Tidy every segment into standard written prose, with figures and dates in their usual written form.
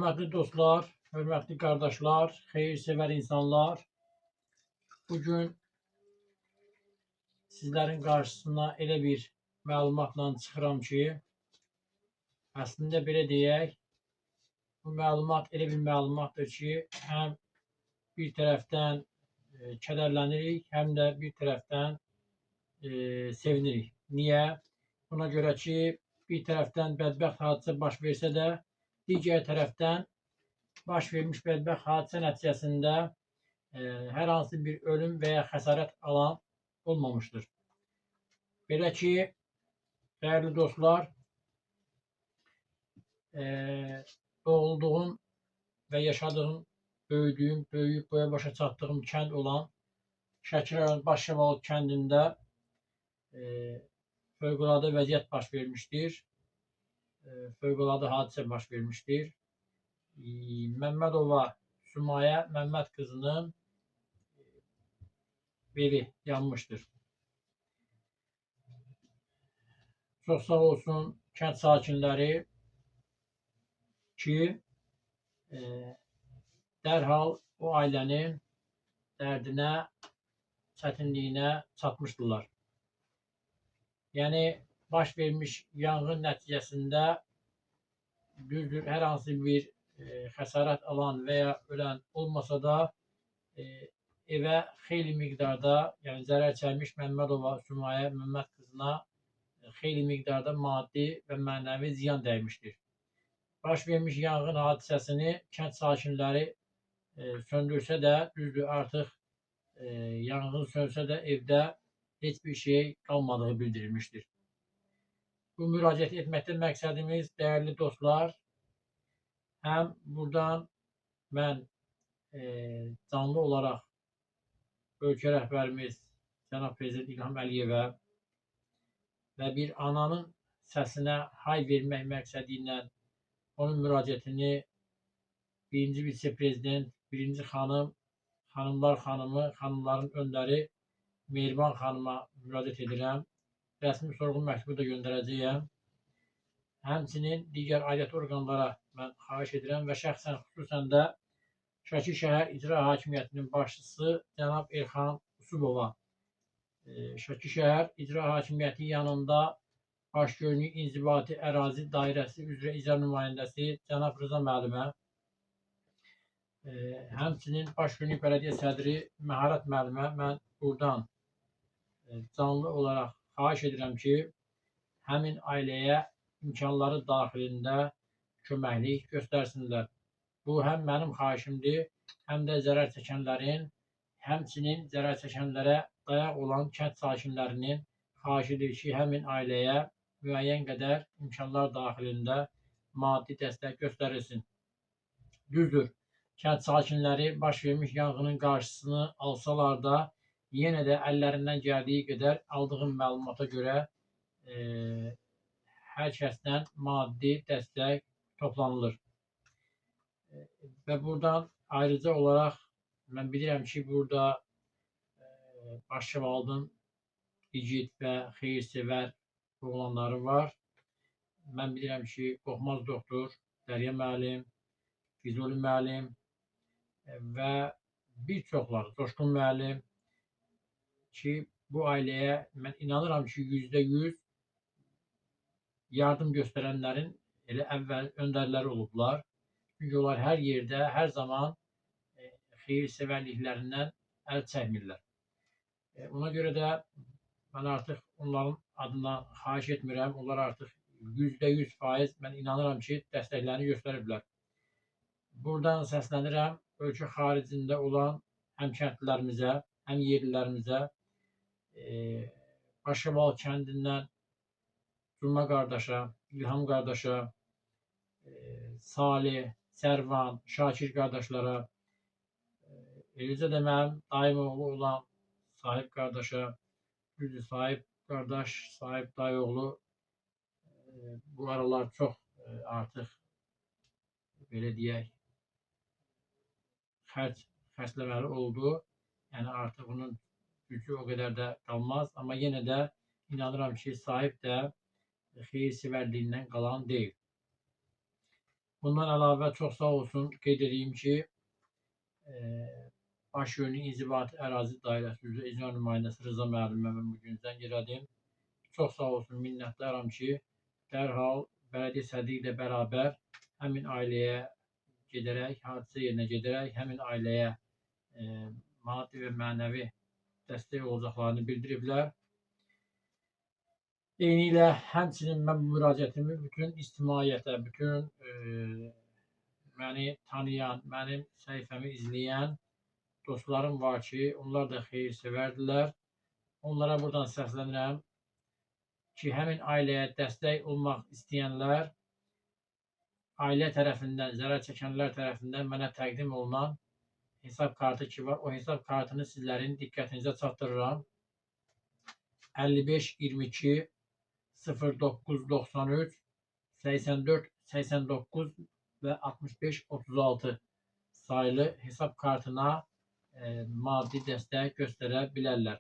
Hörmətli dostlar, hörmətli qardaşlar, xeyir-sevər insanlar. Bugün sizlərin qarşısına elə bir məlumatla çıxıram ki, əslində belə deyək, bu məlumat elə bir məlumatdır ki, həm bir tərəfdən kədərlənirik, həm də bir tərəfdən sevinirik. Niyə? Buna görə ki, bir tərəfdən bədbəxt hadisə baş versə də, digər tərəfdən baş vermiş bədbəxt hadisə nəticəsində hər hansı bir ölüm və ya xəsarət alan olmamışdır. Belə ki, dəyərli dostlar, doğulduğum və yaşadığım, böyüdüyüm, böyüyüb boya başa çatdığım kənd olan Şəki rayon Başşəvalıd kəndində fövqəladə vəziyyət baş vermişdir. Fövqəladə hadisə baş vermişdir. Məmmədova Sümayə Məmməd qızının evi yanmışdır. Çox sağ olsun kənd sakinləri ki, dərhal o ailənin dərdinə, çətinliyinə çatmışdılar. Yəni, baş vermiş yanğın nəticəsində düzdür, hər hansı bir xəsarət alan və ya ölən olmasa da evə xeyli miqdarda, yəni zərər çəkmiş Məmmədova Sümayə Məmməd qızına xeyli miqdarda maddi və mənəvi ziyan dəymişdir. Baş vermiş yanğın hadisəsini kənd sakinləri söndürsə də, düzdür, artıq yanğın sönsə də evdə heç bir şey qalmadığı bildirilmişdir. Bu müraciət etməkdə məqsədimiz, dəyərli dostlar, həm buradan mən canlı olaraq ölkə rəhbərimiz cənab Prezident İlham Əliyevə və bir ananın səsinə hay vermək məqsədi ilə onun müraciətini birinci vitse-prezident, birinci xanım, xanımlar xanımı, xanımların öndəri Mehriban xanıma müraciət edirəm. Rəsmi sorğu məktubu da göndərəcəyəm. Həmçinin digər aidiyyət orqanlara mən xahiş edirəm və şəxsən xüsusən də Şəki şəhər İcra Hakimiyyətinin başçısı cənab Elxan Usubova, Şəki şəhər İcra Hakimiyyəti yanında Başgörnük İnzibati Ərazi Dairəsi üzrə icra nümayəndəsi cənab Rıza müəllimə, həmçinin Başgörnük Bələdiyyə sədri Məharət müəllimə mən buradan canlı olaraq xahiş edirəm ki, həmin ailəyə imkanları daxilində köməklik göstərsinlər. Bu, həm mənim xahişimdir, həm də zərər çəkənlərin, həmçinin zərər çəkənlərə dayaq olan kənd sakinlərinin xahişidir ki, həmin ailəyə müəyyən qədər imkanlar daxilində maddi dəstək göstərilsin. Düzdür, kənd sakinləri baş vermiş yanğının qarşısını alsalar da, yenə də əllərindən gəldiyi qədər aldığım məlumata görə hər kəsdən maddi dəstək toplanılır. Və buradan ayrıca olaraq mən bilirəm ki, burada Başşəvaludun igid və xeyir-sevər oğlanları var. Mən bilirəm ki, Qorxmaz doktor, Dərya müəllim, Füzuli müəllim və bir çoxları, Coşqun müəllim ki, bu ailəyə mən inanıram ki, %100 yardım göstərənlərin elə əvvəl öndərləri olublar. Çünki onlar hər yerdə, hər zaman xeyir-sevərliklərindən əl çəkmirlər. Ona görə də mən artıq onların adından xahiş etmirəm. Onlar artıq %100% mən inanıram ki, dəstəklərini göstəriblər. Buradan səslənirəm ölkə xaricində olan həm kəndlilərimizə, həm yerlilərimizə, Başşəvalıd kəndindən Cümə qardaşa, İlham qardaşa, Salih, Sərvan, Şakir qardaşlara, eləcə də mənim dayım oğlu olan Sahib qardaşa, Sahib qardaş, Sahib dayı oğlu bu aralar çox artıq belə deyək xərcləməli oldu. Yəni artıq onun gücü o qədər də qalmaz. Amma yenə də inanıram ki, Sahib də xeyir-sevərliyindən qalan deyil. Bundan əlavə çox sağ olsun qeyd edeyim ki, Baş-Yönlü İnzibati Ərazi Dairəsi üzrə icra nümayəndəsi Rıza müəllimə mən bu gün zəng elədim. Çox sağ olsun, minnətdaram ki, dərhal bələdiyyə sədri ilə bərabər həmin ailəyə gedərək, hadisə yerinə gedərək həmin ailəyə maddi və mənəvi dəstək olacaqlarını bildiriblər. Eynilə həmçinin mən bu müraciətimi bütün ictimaiyyətə, bütün məni tanıyan, mənim səhifəmi izləyən dostlarım var ki, onlar da xeyir-sevərdirlər. Onlara buradan səslənirəm ki, həmin ailəyə dəstək olmaq istəyənlər ailə tərəfindən, zərər çəkənlər tərəfindən mənə təqdim olunan hesab kartı ki var, o hesab kartını sizlərin diqqətinizə çatdırıram. 55 22 09 93 84 89 və 65 36 sayılı hesab kartına maddi dəstək göstərə bilərlər.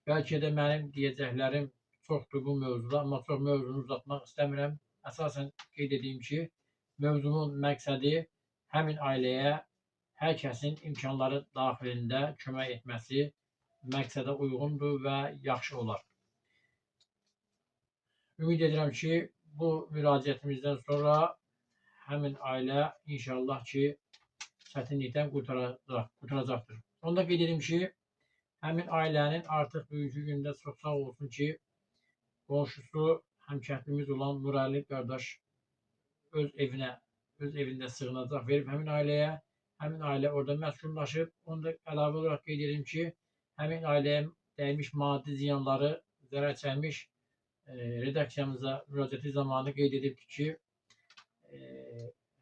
Bəlkə də mənim deyəcəklərim çoxdur bu mövzuda, amma çox mövzunu uzatmaq istəmirəm. Əsasən qeyd edeyim ki, mövzunun məqsədi həmin ailəyə hər kəsin imkanları daxilində kömək etməsi məqsədə uyğundur və yaxşı olar. Ümid edirəm ki, bu müraciətimizdən sonra həmin ailə inşallah ki, çətinlikdən qurtaracaqdır. Onu da qeyd edim ki, həmin ailənin artıq bugünkü gündə çox sağ olsun ki, qonşusu, həmkəndlimiz olan Nurəli qardaş öz evində sığınacaq verib həmin ailəyə. Həmin ailə orada məskunlaşıb. Onu da əlavə olaraq qeyd edim ki, həmin ailəyə dəymiş maddi ziyanları zərər çəkmiş redaksiyamıza müraciəti zamanı qeyd edibdir ki,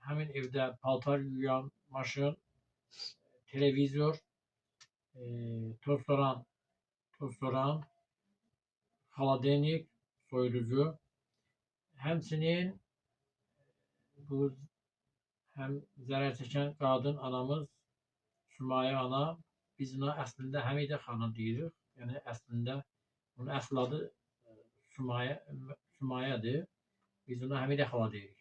həmin evdə paltar yuyan maşın, televizor, tozsoran, xaladenik, soyuducu, həmçinin bu həm zərər çəkən qadın anamız Sümayə ana, biz ona əslində Həmidə xanım deyirik. Yəni əslində onun əsl adı Sümayədir. Biz ona Həmidə xala deyirik.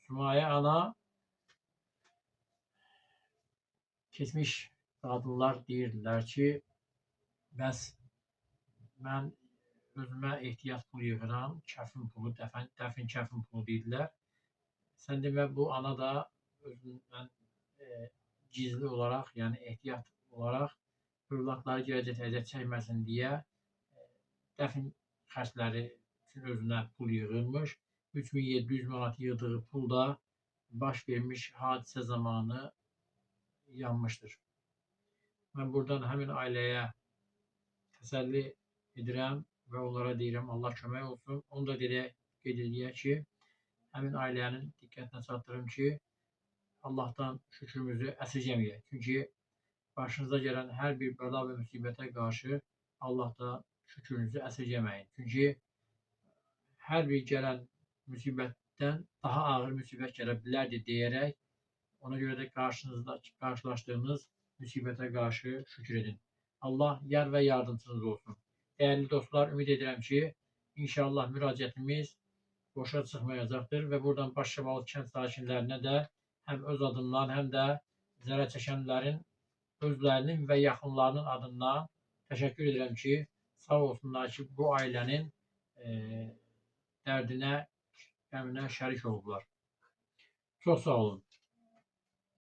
Sümayə ana keçmiş qadınlar deyirdilər ki, bəs mən özümə ehtiyat pulu yığıram, kəfin pulu, dəfin kəfin pulu deyirlər. Sən demə bu ana da özündən gizli olaraq, yəni ehtiyat olaraq övladları gələcək əziyyət çəkməsin deyə dəfin xərcləri üçün özünə pul yığırmış. 3700 manat yığdığı pul da baş vermiş hadisə zamanı yanmışdır. Mən buradan həmin ailəyə təsəlli edirəm və onlara deyirəm Allah kömək olsun. Onu da qeyd edək ki, həmin ailənin diqqətinə çatdırım ki, Allahdan şükrümüzü əsirgəməyək. Çünki başınıza gələn hər bir bəla və müsibətə qarşı Allahdan şükrünüzü əsirgəməyin. Çünki hər bir gələn müsibətdən daha ağır müsibət gələ bilərdi deyərək, ona görə də qarşılaşdığınız müsibətə qarşı şükür edin. Allah yar və yardımcınız olsun. Dəyərli dostlar, ümid edirəm ki, inşallah müraciətimiz boşa çıxmayacaqdır və buradan Başşəbalı kənd sakinlərinə də həm öz adımdan, həm də zərər çəkənlərin özlərinin və yaxınlarının adından təşəkkür edirəm ki, sağ olsunlar ki, bu ailənin dərdinə, qəminə şərik olublar. Çox sağ olun.